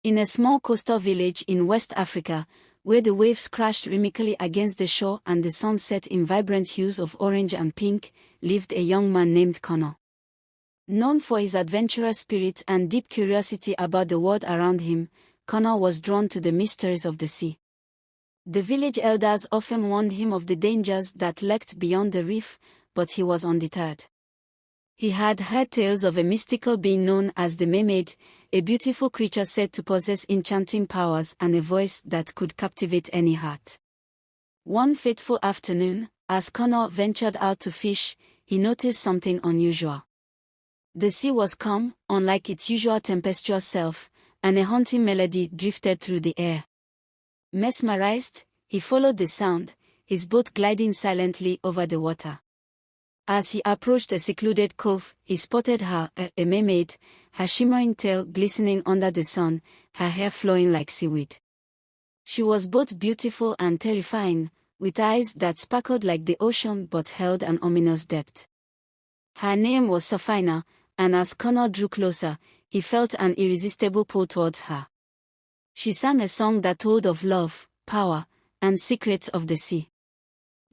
In a small coastal village in West Africa, where the waves crashed rhythmically against the shore and the sun set in vibrant hues of orange and pink, lived a young man named Connor. Known for his adventurous spirit and deep curiosity about the world around him, Connor was drawn to the mysteries of the sea. The village elders often warned him of the dangers that lurked beyond the reef, but he was undeterred. He had heard tales of a mystical being known as the Mermaid, a beautiful creature said to possess enchanting powers and a voice that could captivate any heart. One fateful afternoon, as Connor ventured out to fish, he noticed something unusual. The sea was calm, unlike its usual tempestuous self, and a haunting melody drifted through the air. Mesmerized, he followed the sound, his boat gliding silently over the water. As he approached a secluded cove, he spotted her, a mermaid, her shimmering tail glistening under the sun, her hair flowing like seaweed. She was both beautiful and terrifying, with eyes that sparkled like the ocean but held an ominous depth. Her name was Safina, and as Connor drew closer, he felt an irresistible pull towards her. She sang a song that told of love, power, and secrets of the sea.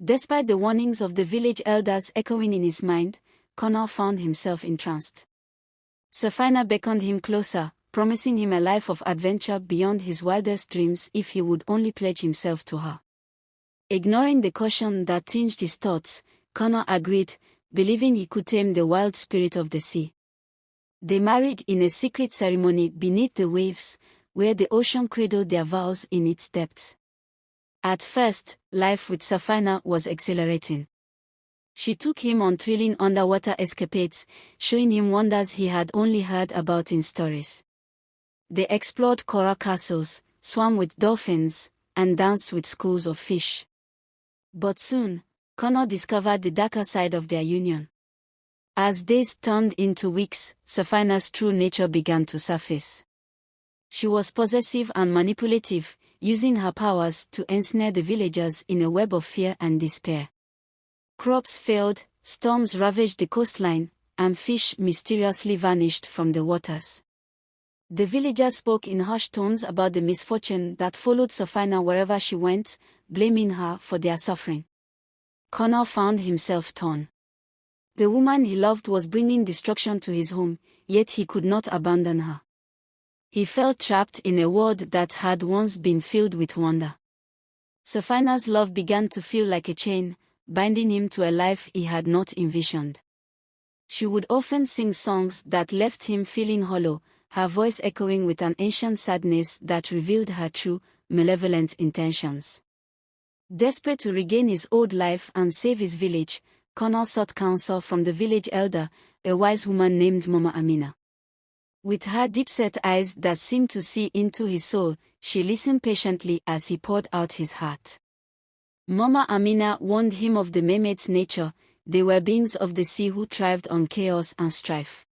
Despite the warnings of the village elders echoing in his mind, Connor found himself entranced. Safina beckoned him closer, promising him a life of adventure beyond his wildest dreams if he would only pledge himself to her. Ignoring the caution that tinged his thoughts, Connor agreed, believing he could tame the wild spirit of the sea. They married in a secret ceremony beneath the waves, where the ocean cradled their vows in its depths. At first, life with Safina was exhilarating. She took him on thrilling underwater escapades, showing him wonders he had only heard about in stories. They explored coral castles, swam with dolphins, and danced with schools of fish. But soon, Connor discovered the darker side of their union. As days turned into weeks, Safina's true nature began to surface. She was possessive and manipulative, using her powers to ensnare the villagers in a web of fear and despair. Crops failed, storms ravaged the coastline, and fish mysteriously vanished from the waters. The villagers spoke in harsh tones about the misfortune that followed Safina wherever she went, blaming her for their suffering. Connor found himself torn. The woman he loved was bringing destruction to his home, yet he could not abandon her. He felt trapped in a world that had once been filled with wonder. Safina's love began to feel like a chain, binding him to a life he had not envisioned. She would often sing songs that left him feeling hollow, her voice echoing with an ancient sadness that revealed her true, malevolent intentions. Desperate to regain his old life and save his village, Connor sought counsel from the village elder, a wise woman named Mama Amina. With her deep-set eyes that seemed to see into his soul, she listened patiently as he poured out his heart. Mama Amina warned him of the mermaid's nature. They were beings of the sea who thrived on chaos and strife.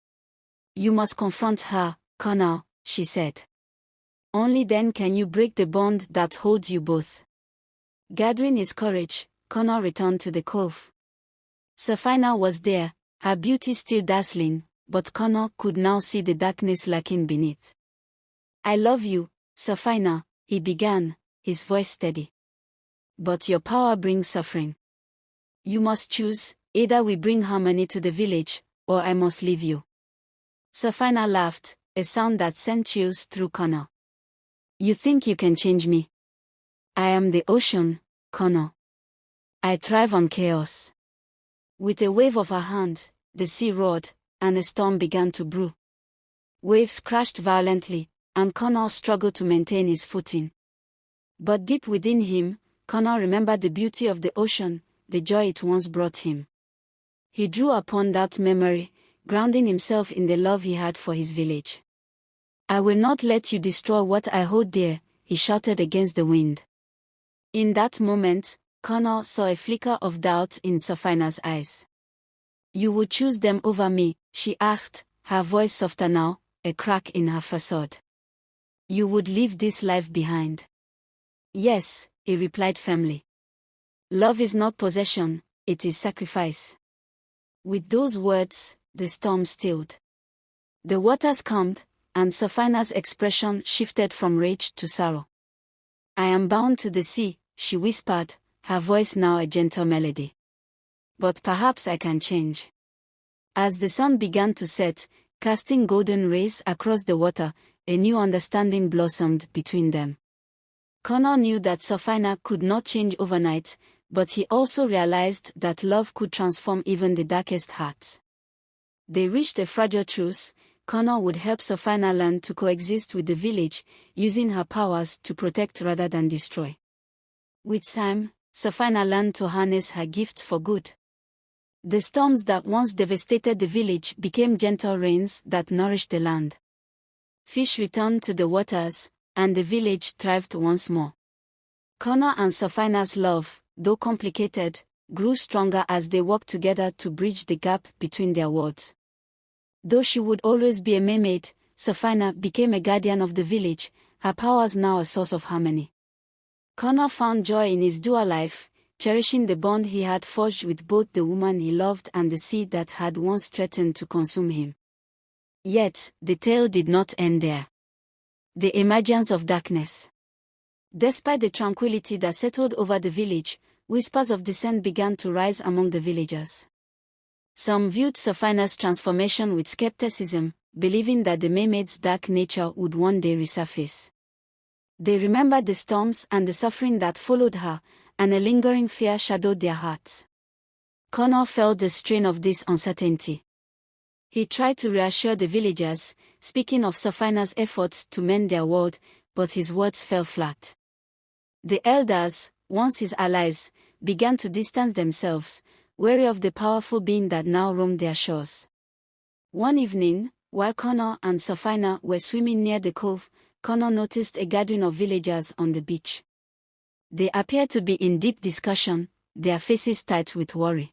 "You must confront her, Connor," she said. "Only then can you break the bond that holds you both." Gathering his courage, Connor returned to the cove. Safina was there, her beauty still dazzling, but Connor could now see the darkness lurking beneath. "I love you, Safina," he began, his voice steady. "But your power brings suffering. You must choose, either we bring harmony to the village, or I must leave you." Safina laughed, a sound that sent chills through Connor. "You think you can change me? I am the ocean, Connor. I thrive on chaos." With a wave of her hand, the sea roared, and a storm began to brew. Waves crashed violently, and Connor struggled to maintain his footing. But deep within him, Connor remembered the beauty of the ocean, the joy it once brought him. He drew upon that memory, grounding himself in the love he had for his village. "I will not let you destroy what I hold dear," he shouted against the wind. In that moment, Connor saw a flicker of doubt in Safina's eyes. "You would choose them over me?" she asked, her voice softer now, a crack in her facade. "You would leave this life behind?" "Yes," he replied firmly. "Love is not possession, it is sacrifice." With those words, the storm stilled. The waters calmed, and Safina's expression shifted from rage to sorrow. "I am bound to the sea," she whispered, her voice now a gentle melody. "But perhaps I can change." As the sun began to set, casting golden rays across the water, a new understanding blossomed between them. Connor knew that Safina could not change overnight, but he also realized that love could transform even the darkest hearts. They reached a fragile truce. Connor would help Safina learn to coexist with the village, using her powers to protect rather than destroy. With time, Safina learned to harness her gifts for good. The storms that once devastated the village became gentle rains that nourished the land. Fish returned to the waters, and the village thrived once more. Connor and Safina's love, though complicated, grew stronger as they worked together to bridge the gap between their worlds. Though she would always be a mermaid, Safina became a guardian of the village, her powers now a source of harmony. Connor found joy in his dual life, cherishing the bond he had forged with both the woman he loved and the sea that had once threatened to consume him. Yet, the tale did not end there. The emergence of darkness. Despite the tranquility that settled over the village, whispers of dissent began to rise among the villagers. Some viewed Safina's transformation with skepticism, believing that the mermaid's dark nature would one day resurface. They remembered the storms and the suffering that followed her, and a lingering fear shadowed their hearts. Connor felt the strain of this uncertainty. He tried to reassure the villagers, speaking of Safina's efforts to mend their world, but his words fell flat. The elders, once his allies, began to distance themselves, wary of the powerful being that now roamed their shores. One evening, while Connor and Safina were swimming near the cove, Connor noticed a gathering of villagers on the beach. They appeared to be in deep discussion, their faces tight with worry.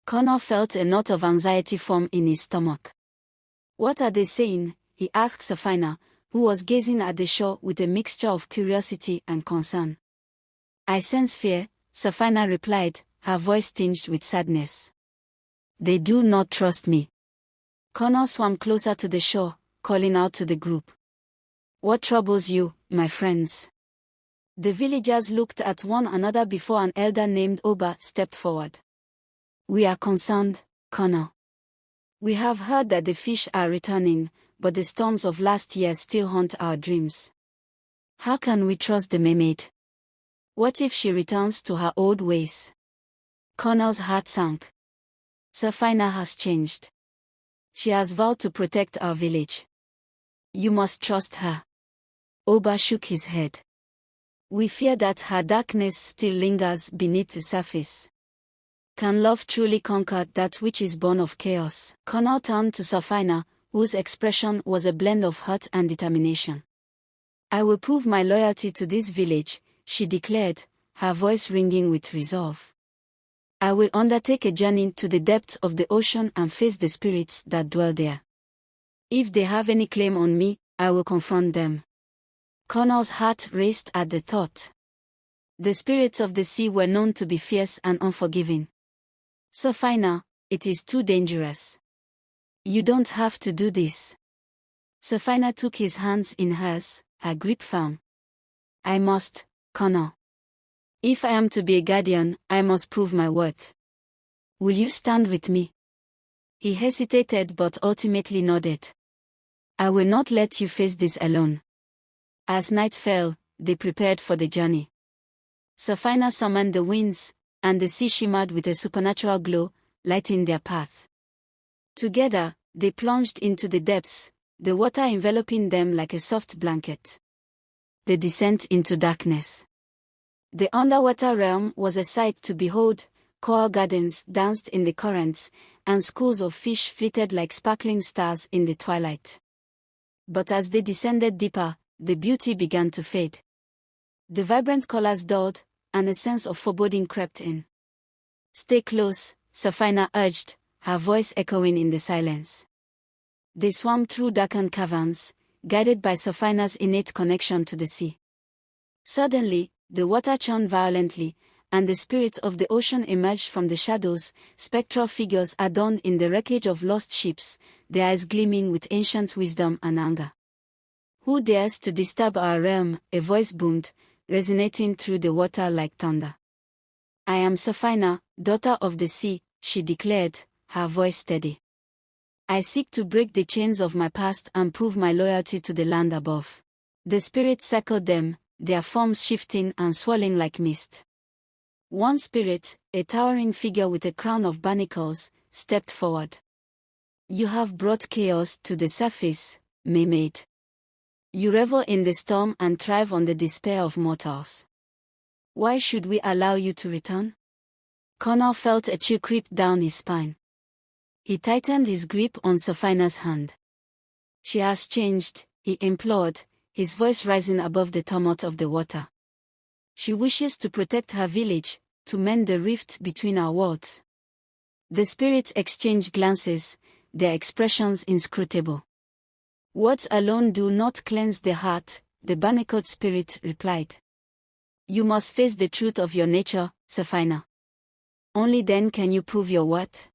Connor felt a knot of anxiety form in his stomach. "What are they saying?" he asked Safina, who was gazing at the shore with a mixture of curiosity and concern. "I sense fear," Safina replied, her voice tinged with sadness. "They do not trust me." Connor swam closer to the shore, calling out to the group. "What troubles you, my friends?" The villagers looked at one another before an elder named Oba stepped forward. "We are concerned, Connor. We have heard that the fish are returning, but the storms of last year still haunt our dreams. How can we trust the mermaid? What if she returns to her old ways?" Connor's heart sank. "Safina has changed. She has vowed to protect our village. You must trust her." Oba shook his head. "We fear that her darkness still lingers beneath the surface. Can love truly conquer that which is born of chaos?" Connor turned to Safina, whose expression was a blend of hurt and determination. "I will prove my loyalty to this village," she declared, her voice ringing with resolve. "I will undertake a journey to the depths of the ocean and face the spirits that dwell there. If they have any claim on me, I will confront them." Connor's heart raced at the thought. The spirits of the sea were known to be fierce and unforgiving. "Safina, it is too dangerous. You don't have to do this." Safina took his hands in hers, her grip firm. "I must, Connor. If I am to be a guardian, I must prove my worth. Will you stand with me?" He hesitated but ultimately nodded. "I will not let you face this alone." As night fell, they prepared for the journey. Safina summoned the winds, and the sea shimmered with a supernatural glow, lighting their path. Together, they plunged into the depths, the water enveloping them like a soft blanket. The descent into darkness. The underwater realm was a sight to behold. Coral gardens danced in the currents, and schools of fish flitted like sparkling stars in the twilight. But as they descended deeper, the beauty began to fade. The vibrant colors dulled, and a sense of foreboding crept in. "Stay close," Safina urged, her voice echoing in the silence. They swam through darkened caverns, guided by Safina's innate connection to the sea. Suddenly, the water churned violently, and the spirits of the ocean emerged from the shadows, spectral figures adorned in the wreckage of lost ships, their eyes gleaming with ancient wisdom and anger. "Who dares to disturb our realm?" a voice boomed, resonating through the water like thunder. "I am Saphina, daughter of the sea," she declared, her voice steady. "I seek to break the chains of my past and prove my loyalty to the land above." The spirits circled them, their forms shifting and swirling like mist. One spirit, a towering figure with a crown of barnacles, stepped forward. "You have brought chaos to the surface, Mermaid. You revel in the storm and thrive on the despair of mortals. Why should we allow you to return?" Connor felt a chill creep down his spine. He tightened his grip on Saphina's hand. "She has changed," he implored, his voice rising above the tumult of the water. "She wishes to protect her village, to mend the rift between our worlds." The spirits exchanged glances, their expressions inscrutable. "Words alone do not cleanse the heart," the barnacled spirit replied. "You must face the truth of your nature, Saphina. Only then can you prove your worth."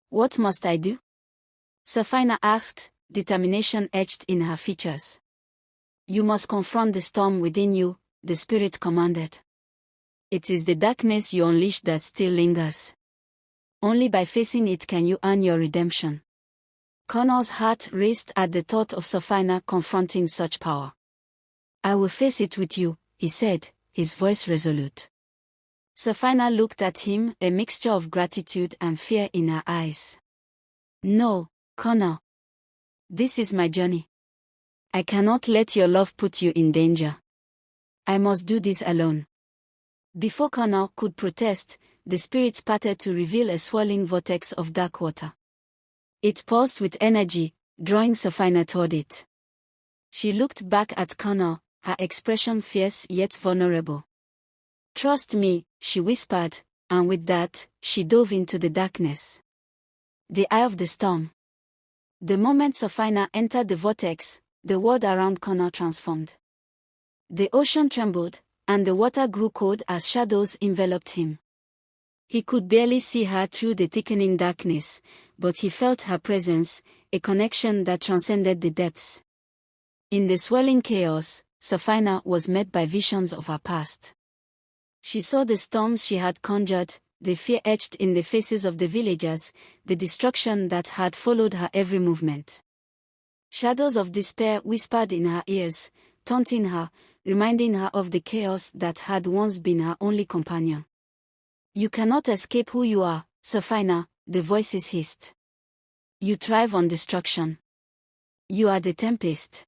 "What must I do?" Saphina asked, determination etched in her features. "You must confront the storm within you," the spirit commanded. "It is the darkness you unleash that still lingers. Only by facing it can you earn your redemption." Connor's heart raced at the thought of Saphina confronting such power. "I will face it with you," he said, his voice resolute. Saphina looked at him, a mixture of gratitude and fear in her eyes. "No, Connor. This is my journey. I cannot let your love put you in danger. I must do this alone." Before Connor could protest, the spirits parted to reveal a swirling vortex of dark water. It pulsed with energy, drawing Saphina toward it. She looked back at Connor, her expression fierce yet vulnerable. "Trust me," she whispered, and with that, she dove into the darkness. The eye of the storm. The moment Saphina entered the vortex, the world around Connor transformed. The ocean trembled, and the water grew cold as shadows enveloped him. He could barely see her through the thickening darkness, but he felt her presence, a connection that transcended the depths. In the swirling chaos, Saphina was met by visions of her past. She saw the storms she had conjured, the fear etched in the faces of the villagers, the destruction that had followed her every movement. Shadows of despair whispered in her ears, taunting her, reminding her of the chaos that had once been her only companion. "You cannot escape who you are, Saphina," the voices hissed. "You thrive on destruction. You are the tempest."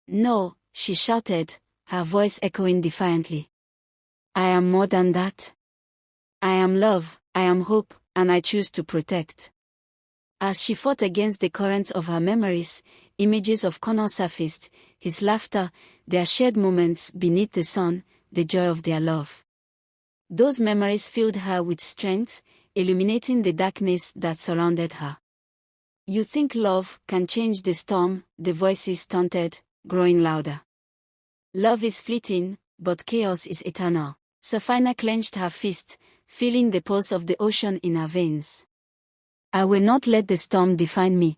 "No," she shouted, her voice echoing defiantly. "I am more than that. I am love, I am hope, and I choose to protect." As she fought against the currents of her memories, images of Connor surfaced, his laughter, their shared moments beneath the sun, the joy of their love. Those memories filled her with strength, illuminating the darkness that surrounded her. "You think love can change the storm," the voices taunted, growing louder. "Love is fleeting, but chaos is eternal." Saphina clenched her fist, feeling the pulse of the ocean in her veins. "I will not let the storm define me.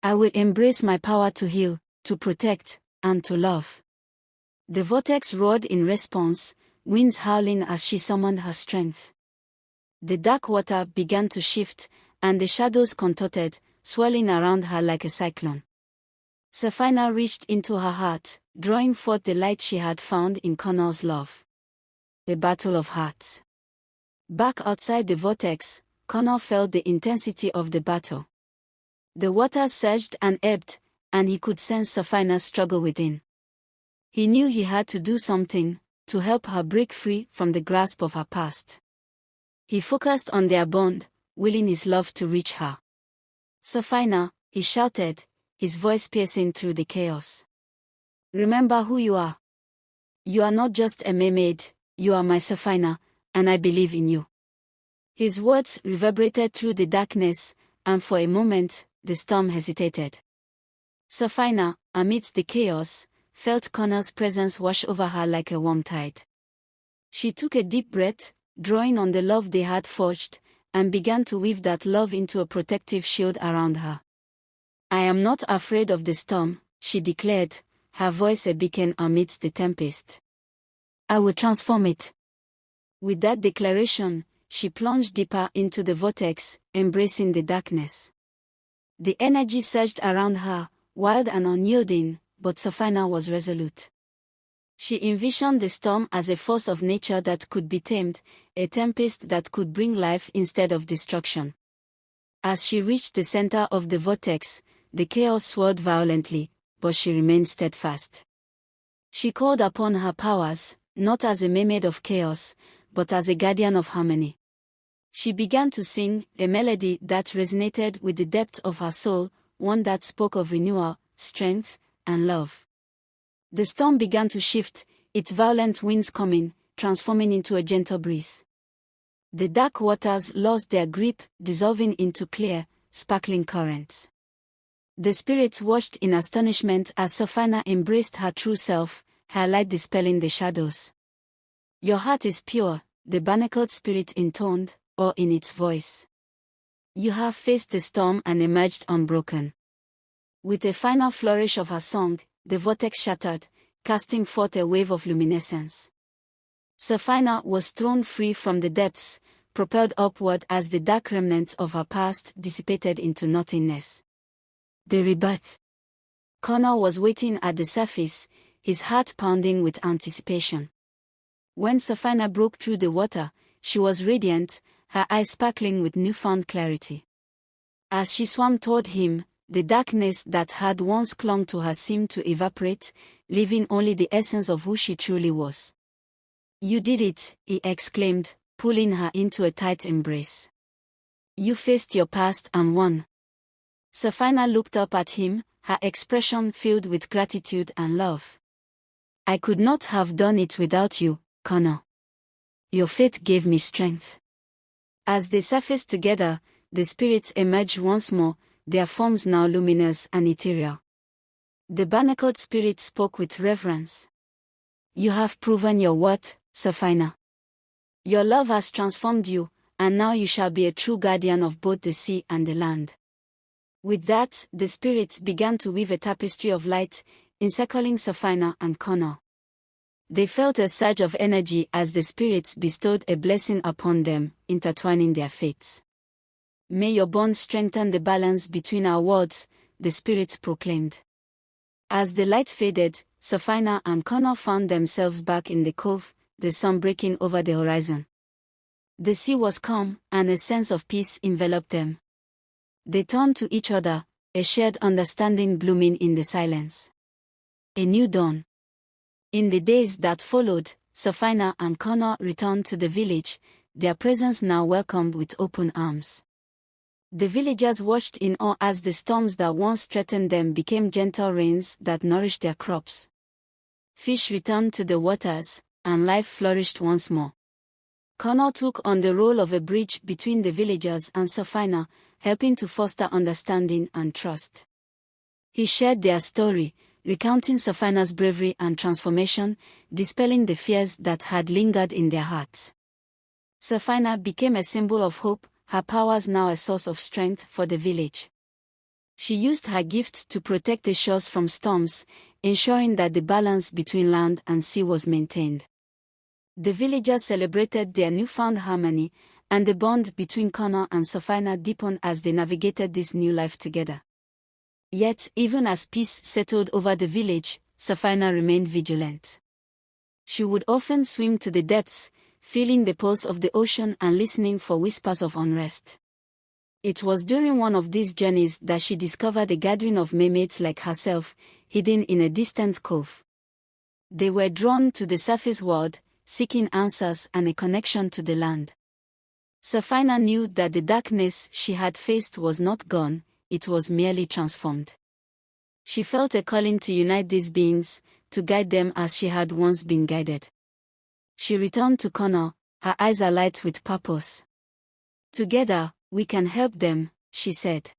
I will embrace my power to heal, to protect, and to love." The vortex roared in response, winds howling as she summoned her strength. The dark water began to shift, and the shadows contorted, swirling around her like a cyclone. Saphina reached into her heart, drawing forth the light she had found in Connor's love. A battle of hearts. Back outside the vortex, Connor felt the intensity of the battle. The water surged and ebbed, and he could sense Saphina's struggle within. He knew he had to do something, to help her break free from the grasp of her past. He focused on their bond, willing his love to reach her. "Saphina," he shouted, his voice piercing through the chaos. "Remember who you are. You are not just a mermaid, you are my Saphina, and I believe in you." His words reverberated through the darkness, and for a moment, the storm hesitated. Saphina, amidst the chaos, felt Connor's presence wash over her like a warm tide. She took a deep breath, drawing on the love they had forged, and began to weave that love into a protective shield around her. "I am not afraid of the storm," she declared, her voice a beacon amidst the tempest. "I will transform it." With that declaration, she plunged deeper into the vortex, embracing the darkness. The energy surged around her, wild and unyielding, but Safina was resolute. She envisioned the storm as a force of nature that could be tamed, a tempest that could bring life instead of destruction. As she reached the center of the vortex, the chaos swirled violently, but she remained steadfast. She called upon her powers, not as a mermaid of chaos, but as a guardian of harmony. She began to sing, a melody that resonated with the depth of her soul, one that spoke of renewal, strength, and love. The storm began to shift, its violent winds coming, transforming into a gentle breeze. The dark waters lost their grip, dissolving into clear, sparkling currents. The spirits watched in astonishment as Safina embraced her true self, her light dispelling the shadows. "Your heart is pure," the barnacled spirit intoned, or in its voice. "You have faced the storm and emerged unbroken." With a final flourish of her song, the vortex shattered, casting forth a wave of luminescence. Safina was thrown free from the depths, propelled upward as the dark remnants of her past dissipated into nothingness. The rebirth. Connor was waiting at the surface, his heart pounding with anticipation. When Safina broke through the water, she was radiant, her eyes sparkling with newfound clarity. As she swam toward him, the darkness that had once clung to her seemed to evaporate, leaving only the essence of who she truly was. "You did it," he exclaimed, pulling her into a tight embrace. "You faced your past and won." Safina looked up at him, her expression filled with gratitude and love. "I could not have done it without you, Connor. Your faith gave me strength." As they surfaced together, the spirits emerged once more, their forms now luminous and ethereal. The barnacled spirit spoke with reverence. "You have proven your worth, Safina. Your love has transformed you, and now you shall be a true guardian of both the sea and the land." With that, the spirits began to weave a tapestry of light, encircling Safina and Connor. They felt a surge of energy as the spirits bestowed a blessing upon them, intertwining their fates. "May your bond strengthen the balance between our worlds," the spirits proclaimed. As the light faded, Safina and Connor found themselves back in the cove, the sun breaking over the horizon. The sea was calm, and a sense of peace enveloped them. They turned to each other, a shared understanding blooming in the silence. A new dawn. In the days that followed, Safina and Connor returned to the village, their presence now welcomed with open arms. The villagers watched in awe as the storms that once threatened them became gentle rains that nourished their crops. Fish returned to the waters, and life flourished once more. Connor took on the role of a bridge between the villagers and Safina, helping to foster understanding and trust. He shared their story, recounting Safina's bravery and transformation, dispelling the fears that had lingered in their hearts. Safina became a symbol of hope, her powers now a source of strength for the village. She used her gifts to protect the shores from storms, ensuring that the balance between land and sea was maintained. The villagers celebrated their newfound harmony, and the bond between Connor and Safina deepened as they navigated this new life together. Yet, even as peace settled over the village, Safina remained vigilant. She would often swim to the depths, feeling the pulse of the ocean and listening for whispers of unrest. It was during one of these journeys that she discovered a gathering of mermaids like herself, hidden in a distant cove. They were drawn to the surface world, seeking answers and a connection to the land. Safina knew that the darkness she had faced was not gone, it was merely transformed. She felt a calling to unite these beings, to guide them as she had once been guided. She returned to Connor, her eyes alight with purpose. "Together, we can help them," she said.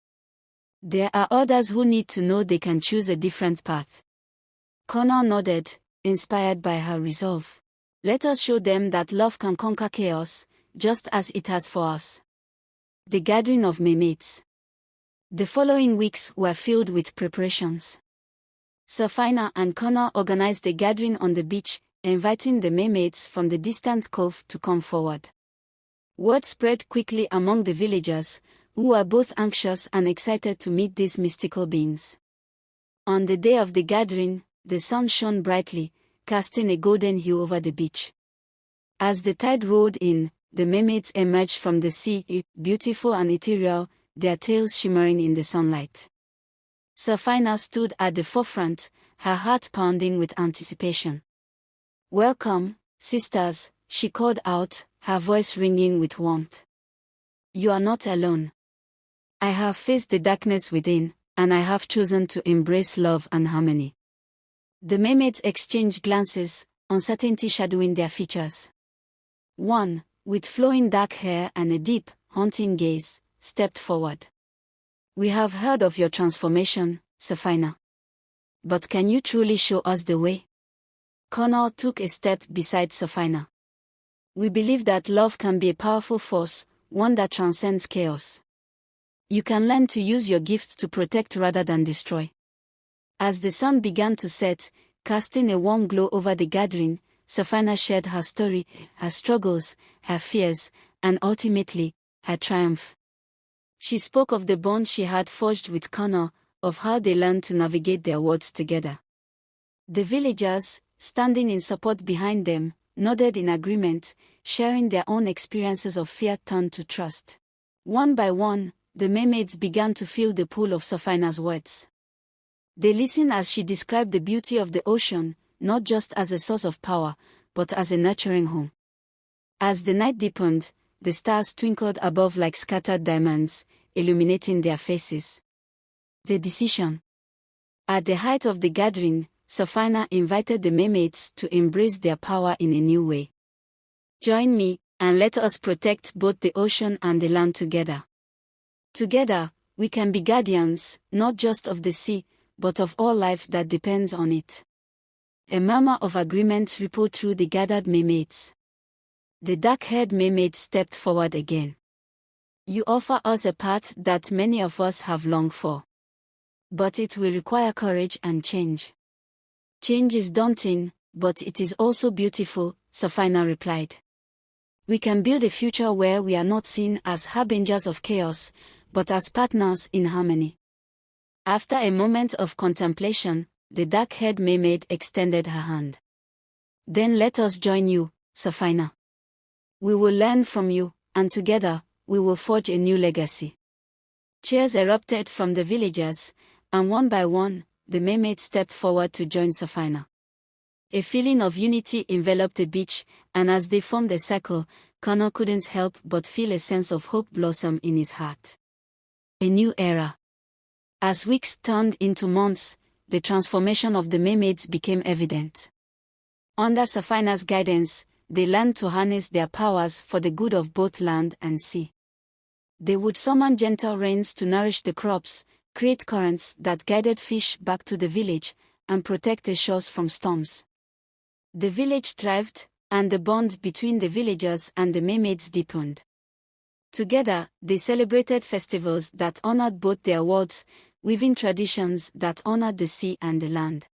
"There are others who need to know they can choose a different path." Connor nodded, inspired by her resolve. Let us show them that love can conquer chaos, just as it has for us. The gathering of mermaids. The following weeks were filled with preparations. Safina and Connor organized a gathering on the beach, inviting the mermaids from the distant cove to come forward. Word spread quickly among the villagers, who were both anxious and excited to meet these mystical beings. On the day of the gathering, the sun shone brightly, casting a golden hue over the beach. As the tide rolled in, the mermaids emerged from the sea, beautiful and ethereal, their tails shimmering in the sunlight. Safina stood at the forefront, her heart pounding with anticipation. "Welcome, sisters," she called out, her voice ringing with warmth. "You are not alone. I have faced the darkness within, and I have chosen to embrace love and harmony." The mermaids exchanged glances, uncertainty shadowing their features. One, with flowing dark hair and a deep, haunting gaze, stepped forward. "We have heard of your transformation, Safina. But can you truly show us the way?" Connor took a step beside Safina. "We believe that love can be a powerful force, one that transcends chaos. You can learn to use your gifts to protect rather than destroy." As the sun began to set, casting a warm glow over the gathering, Safina shared her story, her struggles, her fears, and ultimately, her triumph. She spoke of the bond she had forged with Connor, of how they learned to navigate their worlds together. The villagers, standing in support behind them, nodded in agreement, sharing their own experiences of fear turned to trust. One by one, the mermaids began to feel the pull of Safina's words. They listened as she described the beauty of the ocean, not just as a source of power, but as a nurturing home. As the night deepened, the stars twinkled above like scattered diamonds, illuminating their faces. The decision. At the height of the gathering, Safina invited the mermaids to embrace their power in a new way. "Join me, and let us protect both the ocean and the land together. Together, we can be guardians, not just of the sea, but of all life that depends on it." A murmur of agreement rippled through the gathered mermaids. The dark-haired mermaid stepped forward again. "You offer us a path that many of us have longed for. But it will require courage and change." "Change is daunting, but it is also beautiful," Safina replied. "We can build a future where we are not seen as harbingers of chaos, but as partners in harmony." After a moment of contemplation, the dark-haired mermaid extended her hand. "Then let us join you, Safina. We will learn from you, and together, we will forge a new legacy." Cheers erupted from the villagers, and one by one, the mermaid stepped forward to join Safina. A feeling of unity enveloped the beach, and as they formed a circle, Connor couldn't help but feel a sense of hope blossom in his heart. A new era. As weeks turned into months, the transformation of the mermaids became evident. Under Safina's guidance, they learned to harness their powers for the good of both land and sea. They would summon gentle rains to nourish the crops, create currents that guided fish back to the village, and protect the shores from storms. The village thrived, and the bond between the villagers and the mermaids deepened. Together, they celebrated festivals that honored both their worlds, weaving traditions that honored the sea and the land.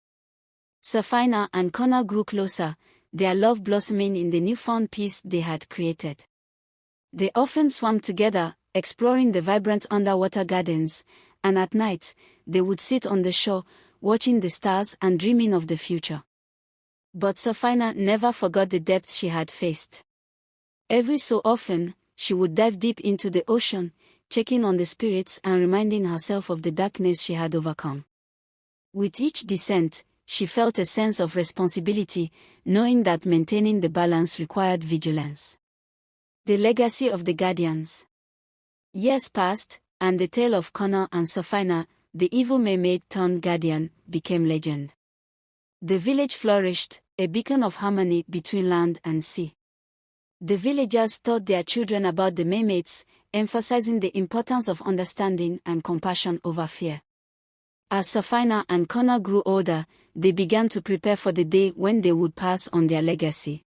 Safina and Connor grew closer, their love blossoming in the newfound peace they had created. They often swam together, exploring the vibrant underwater gardens, and at night, they would sit on the shore, watching the stars and dreaming of the future. But Safina never forgot the depths she had faced. Every so often, she would dive deep into the ocean, checking on the spirits and reminding herself of the darkness she had overcome. With each descent, she felt a sense of responsibility, knowing that maintaining the balance required vigilance. The legacy of the Guardians. Years passed, and the tale of Connor and Safina, the evil mermaid turned guardian, became legend. The village flourished, a beacon of harmony between land and sea. The villagers taught their children about the mermaids, emphasizing the importance of understanding and compassion over fear. As Safina and Connor grew older, they began to prepare for the day when they would pass on their legacy.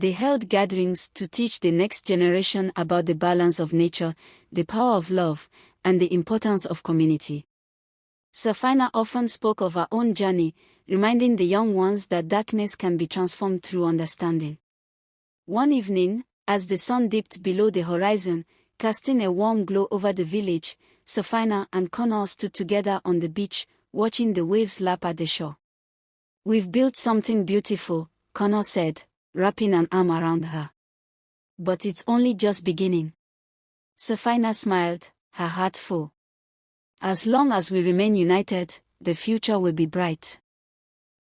They held gatherings to teach the next generation about the balance of nature, the power of love, and the importance of community. Safina often spoke of her own journey, reminding the young ones that darkness can be transformed through understanding. One evening, as the sun dipped below the horizon, casting a warm glow over the village, Safina and Connor stood together on the beach, watching the waves lap at the shore. "We've built something beautiful," Connor said, wrapping an arm around her. "But it's only just beginning." Safina smiled, her heart full. "As long as we remain united, the future will be bright."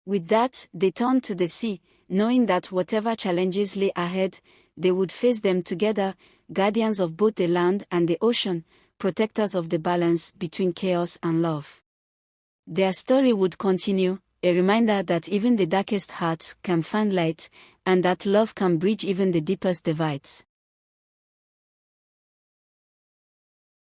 With that, they turned to the sea, knowing that whatever challenges lay ahead, they would face them together, guardians of both the land and the ocean, protectors of the balance between chaos and love. Their story would continue, a reminder that even the darkest hearts can find light, and that love can bridge even the deepest divides.